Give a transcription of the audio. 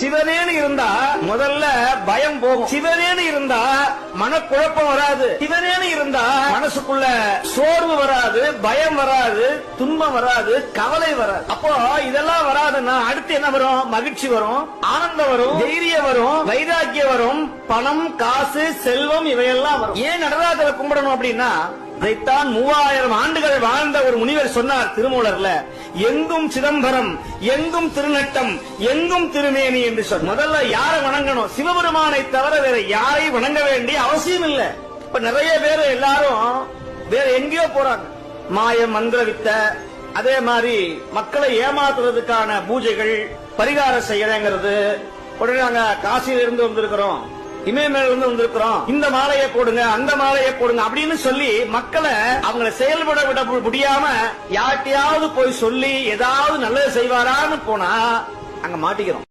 சிவனேன்னு இருந்தா முதல்ல பயம் போகும். சிவனேன்னு இருந்தா மனக்குழப்பம் வராது. சிவனேன்னு இருந்தா மனசுக்குள்ள சோர்வு வராது, பயம் வராது, துன்பம் வராது, கவலை வராது. அப்போ இதெல்லாம் வராதுன்னா அடுத்து என்ன வரும்? மகிழ்ச்சி வரும், ஆனந்தம் வரும், தைரியம் வரும், வைராக்கியம் வரும், பணம், காசு, செல்வம் இவையெல்லாம் வரும். ஏன் நடராஜரை கும்பிடணும் அப்படின்னா இதைத்தான் 3000 ஆண்டுகள் வாழ்ந்த ஒரு முனிவர் சொன்னார் திருமூலர்ல. எங்கும் சிதம்பரம், எங்கும் திருநட்டம், எங்கும் திருமேனி என்று சொன்ன. முதல்ல யாரை வணங்கணும்? சிவபெருமானை தவிர வேற யாரை வணங்க வேண்டிய அவசியம் இல்ல. இப்ப நிறைய பேர் எல்லாரும் வேற எங்கேயோ போறாங்க. மாய மந்திர வித்த, அதே மாதிரி மக்களை ஏமாத்துறதுக்கான பூஜைகள், பரிகாரம் செய்யறேங்கிறது. உடனே நாங்க காசியில இருந்து வந்திருக்கிறோம், இமயமேல இருந்து வந்திருக்கிறோம், இந்த மாலையை போடுங்க, அந்த மாலையை போடுங்க அப்படின்னு சொல்லி மக்களை அவங்களை செயல்பட விட முடியாம யார்ட்டையாவது போய் சொல்லி ஏதாவது நல்லது செய்வாரான்னு போனா அங்க மாட்டிக்கிறோம்.